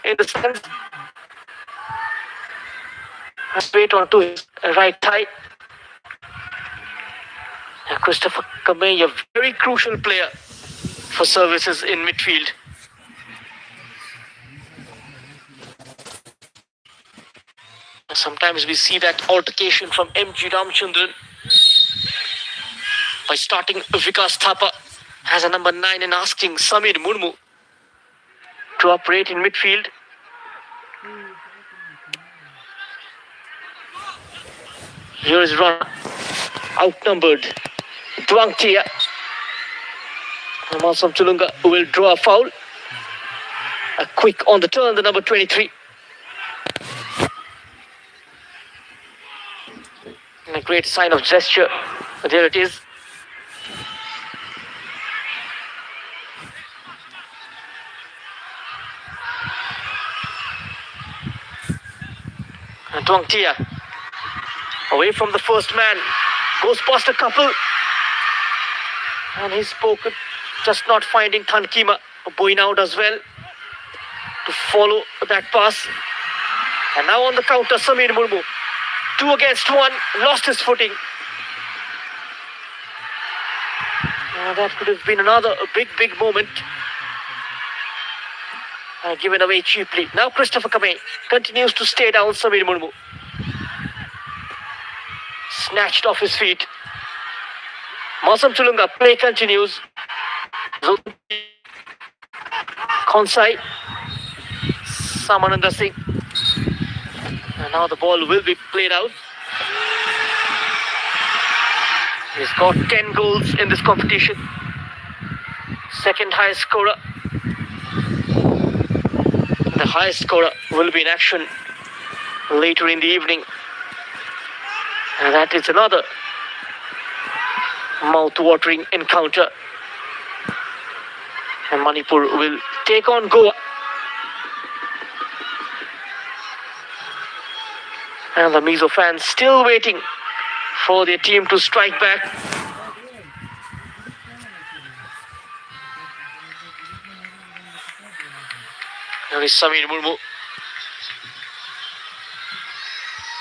in the stands. Straight onto his right thigh. Christopher Kamei, a very crucial player for services in midfield. Sometimes we see that altercation from MG Ramchandran by starting Vikas Thapa as a number 9 and asking Samir Murmu to operate in midfield. Here is run outnumbered. Dwangtia. Masam Chulunga will draw a foul. A quick on the turn, the number 23. And a great sign of gesture. There it is. Dwangtia. Away from the first man. Goes past a couple. And he's spoken. Just not finding Thankima. Going out as well to follow that pass. And now on the counter, Samir Murmu. 2 against 1. Lost his footing. That could have been another big moment. Given away cheaply. Now Christopher Kamei continues to stay down Samir Murmu. Snatched off his feet. Masam Chulunga, play continues. Konsai. Samananda Singh. And now the ball will be played out. He's got 10 goals in this competition. Second highest scorer. The highest scorer will be in action later in the evening. And that is another mouth-watering encounter. And Manipur will take on Goa. And the Mizo fans still waiting for their team to strike back. There is Samir Murmu.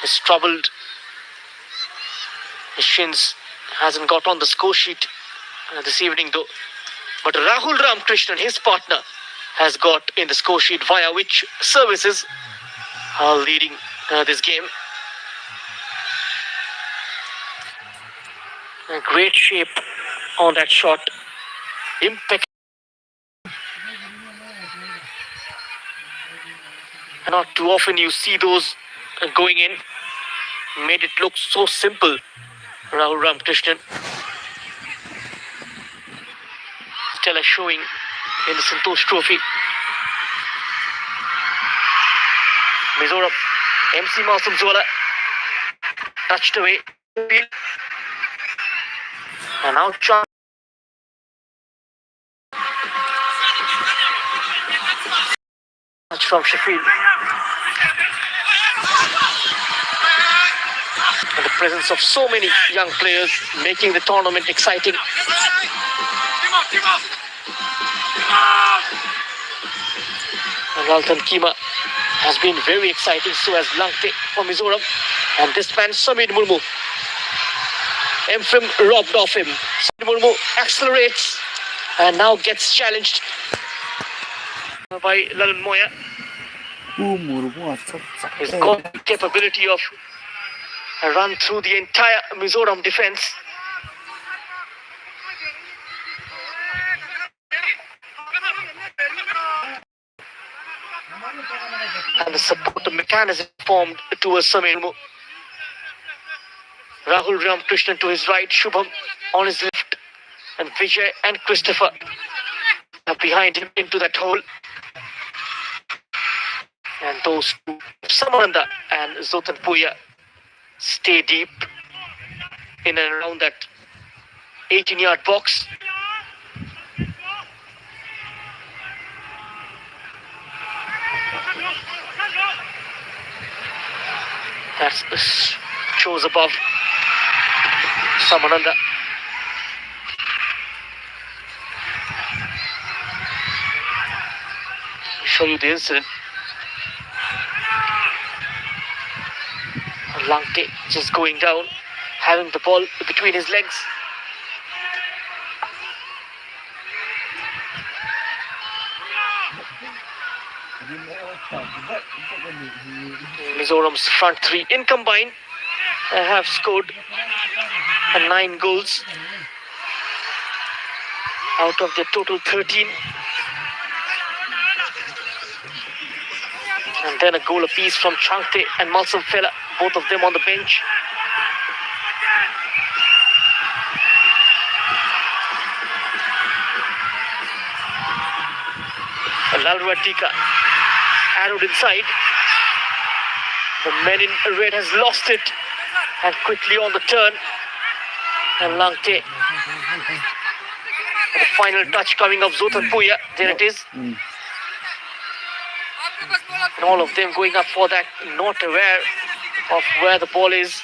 He's troubled. His shins hasn't got on the score sheet this evening though. But Rahul Ramkrishnan, his partner, has got in the score sheet via which services are leading this game. A great shape on that shot. Impeccable. Not too often you see those going in. Made it look so simple. Rahul Ramkrishnan. Stellar showing in the Santosh Trophy. Mizoram. MC Masum Zola. Touched away. And now Chan. Touch from Sheffield. And the presence of so many young players making the tournament exciting. And Laltan Kima has been very exciting, so has Langte for Mizoram. And this man Samir Murmu. Mfim robbed off him. Samir Murmu accelerates and now gets challenged by Lalan Moya. He's got the capability of a run through the entire Mizoram defense. And the support mechanism formed towards Samir Murmu. Rahul Ramkrishnan to his right, Shubham on his left, and Vijay and Christopher are behind him into that hole. And those two, Samananda and Zotan Puya, stay deep in and around that 18-yard box. That's the shows above. Samananda. Show you the incident. Langte just going down, having the ball between his legs. Mizoram's front three in combined have scored 9 goals out of their total 13. And then a goal apiece from Changte and Malsumfela, both of them on the bench. Lalruatika arrowed inside. The man in red has lost it and quickly on the turn. And Langte. The final touch coming of Zotan Puya. There it is. And all of them going up for that, not aware of where the ball is.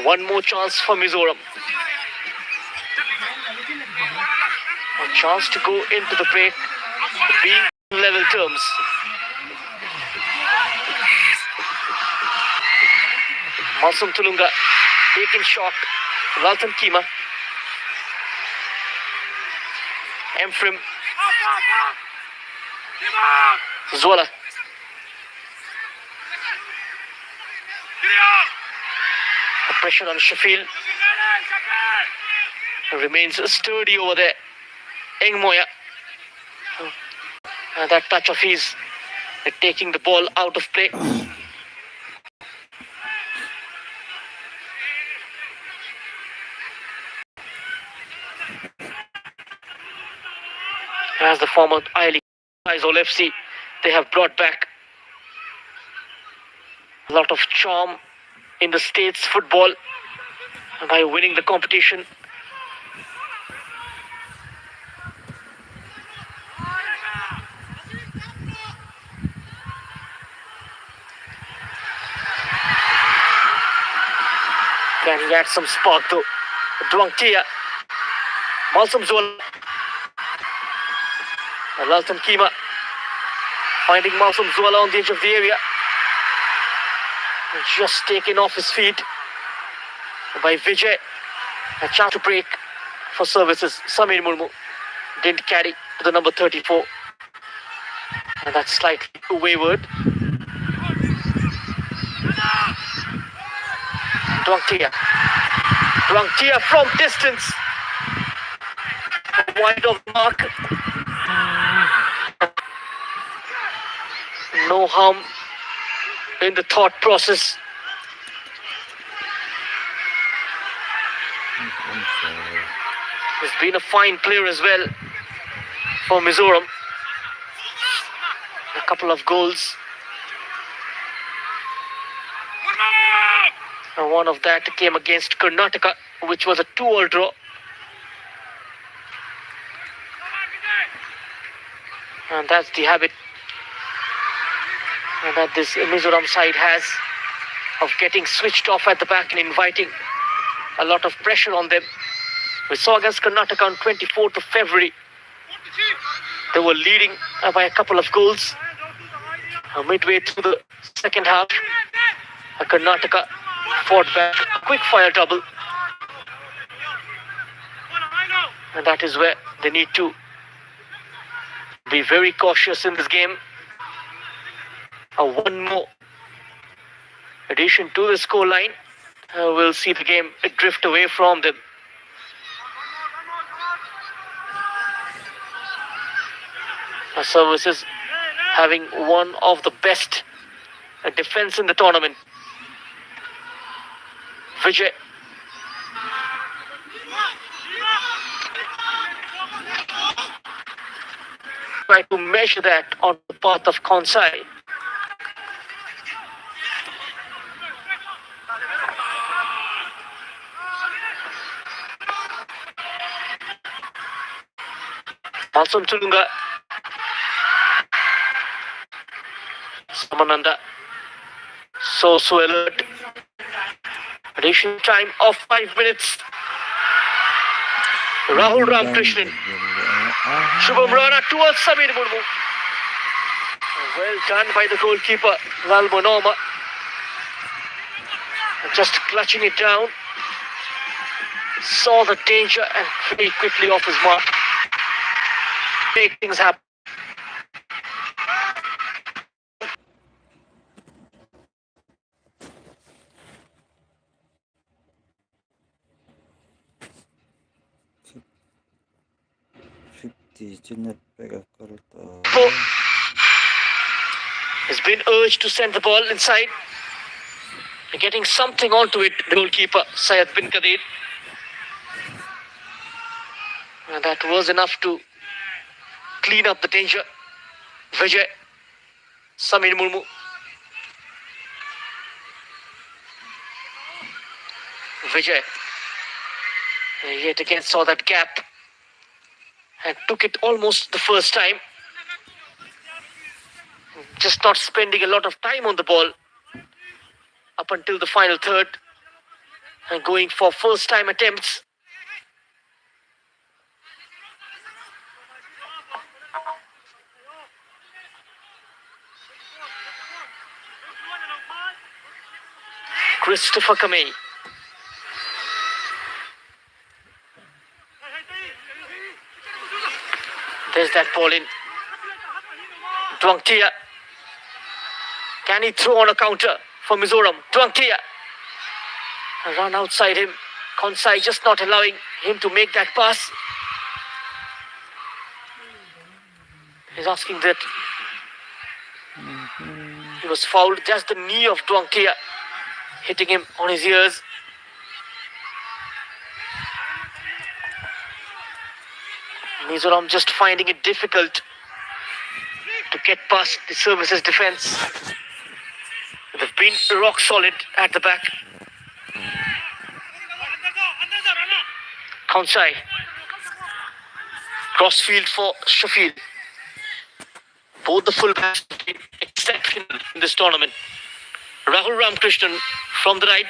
One more chance for Mizoram. A chance to go into the break, being in level terms. Masum Tulunga taking shot. Laltan Kima. Emfrim. Zola. The pressure on Sheffield. Remains sturdy over there. Engmoya. And that touch of his, taking the ball out of play. As the former I-League Aizawl FC, they have brought back a lot of charm in the States football by winning the competition. Can he add some spark though? Duangtia, Malsum Zola, Laltan Kima finding Malsum Zola on the edge of the area. Just taken off his feet by Vijay. A chance to break for services. Samir Murmu didn't carry to the number 34. And that's slightly wayward. Duangtia from distance. Wide of the mark. No harm in the thought process. He's been a fine player as well for Mizoram. A couple of goals. And one of that came against Karnataka, which was a 2-all draw. And that's the habit that this Mizoram side has of getting switched off at the back and inviting a lot of pressure on them. We saw against Karnataka on 24th of February. They were leading by a couple of goals. Midway through the second half, Karnataka fought back, a quick fire double. And that is where they need to be very cautious in this game. One more addition to the scoreline will see the game drift away from them. Services having one of the best defense in the tournament. Vijay. Try to measure that on the path of Konsai. Malsum Tulunga. Samananda. So alert. Addition time of 5 minutes. Rahul Ramkrishnan. Shubham Rana towards Samir Murmu. Well done by the goalkeeper, Valmonoma. Just clutching it down. Saw the danger and very quickly off his mark. Make things happen. Has been urged to send the ball inside. Getting something onto it, the goalkeeper, Syed bin Kadir. And that was enough to clean up the danger. Vijay, Samir Murmu. Vijay yet again saw that gap and took it almost the first time. Just not spending a lot of time on the ball up until the final third and going for first time attempts. Christopher Kamei. There's that ball in. Dwangtia. Can he throw on a counter for Mizoram? Dwangtia. Run outside him. Konsai just not allowing him to make that pass. He's asking that. He was fouled. Just the knee of Dwangtia hitting him on his ears. Mizoram just finding it difficult to get past the services defense. They've been rock solid at the back. Konsai. Crossfield for Sheffield. Both the fullbacks have been exceptional in this tournament. Rahul Ramkrishnan from the right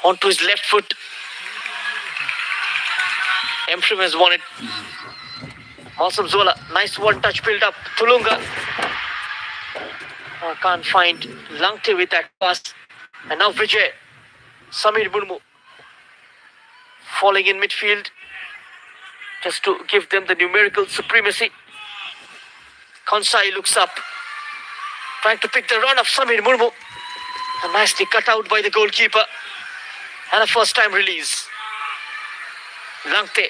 onto his left foot. Emshram has won it. Masum Zola, nice one-touch build-up. Tulunga. Can't find Langte with that pass. And now Vijay. Samir Murmu. Falling in midfield. Just to give them the numerical supremacy. Konsai looks up. Trying to pick the run of Samir Murmu. And nicely cut out by the goalkeeper. And a first-time release. Langte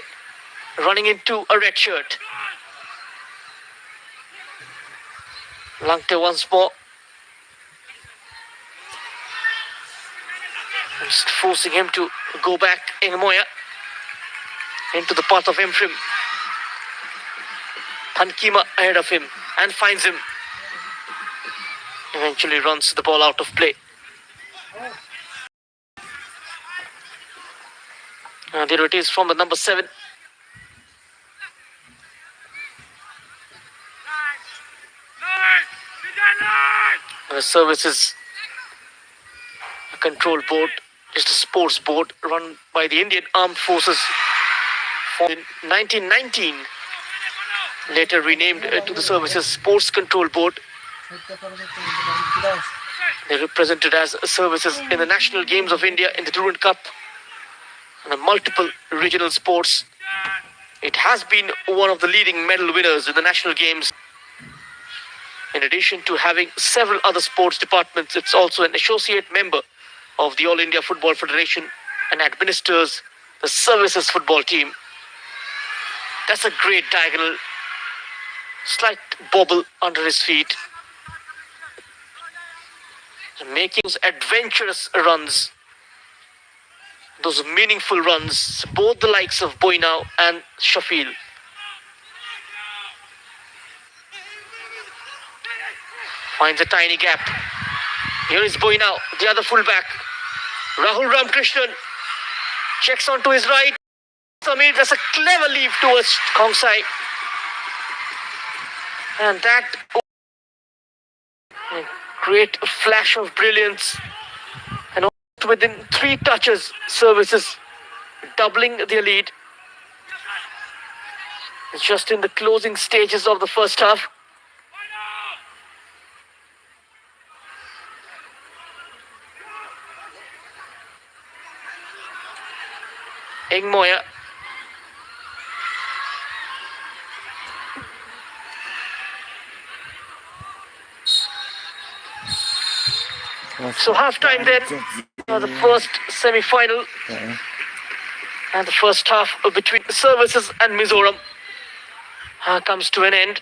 running into a red shirt. Langte once more. Just forcing him to go back. Engmoya into the path of Emshram. Thankima ahead of him and finds him. Eventually runs the ball out of play. There it is from the number 7. The services a control board, just a sports board run by the Indian Armed Forces in 1919. Later renamed to the Services Sports Control Board. They represented as services in the National Games of India in the Durand Cup and the multiple regional sports. It has been one of the leading medal winners in the national games. In addition to having several other sports departments, it's also an associate member of the All India Football Federation and administers the services football team. That's a great diagonal. Slight bobble under his feet. Making those adventurous runs. Those meaningful runs. Both the likes of Boinau and Shafil. Finds a tiny gap. Here is Boinau, the other fullback. Rahul Ramkrishnan checks onto his right. Samir, that's a clever leave towards Konsai. And that great flash of brilliance. And within 3 touches, services doubling their lead. It's just in the closing stages of the first half. Moya. So half-time then, the first semi-final and the first half between Services and Mizoram comes to an end.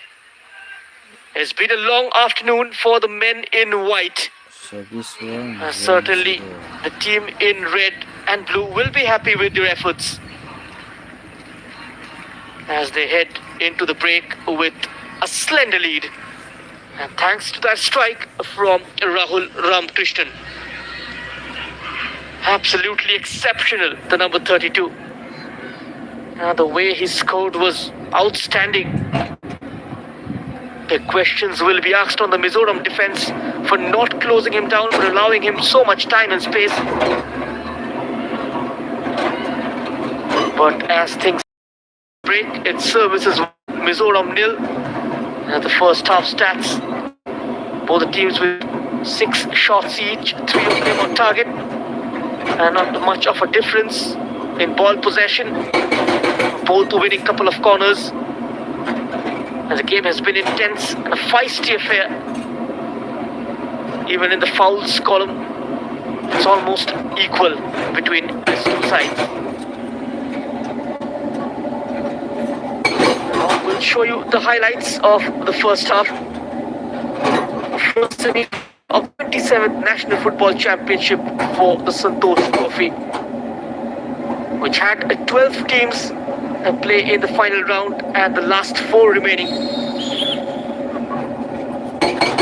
It's been a long afternoon for the men in white. Certainly, the team in red and blue will be happy with their efforts as they head into the break with a slender lead. And thanks to that strike from Rahul Ramkrishnan. Absolutely exceptional, the number 32. The way he scored was outstanding. The questions will be asked on the Mizoram defense for not closing him down, for allowing him so much time and space. But as things break, it's Services Mizoram nil. The first half stats, both the teams with 6 shots each, 3 of them on target, and not much of a difference in ball possession. Both winning a couple of corners. And the game has been intense and a feisty affair. Even in the fouls column, it's almost equal between these two sides. Now we'll show you the highlights of the first half. First semi of 27th National Football Championship for the Santosh Trophy, which had 12 teams play in the final round and the last 4 remaining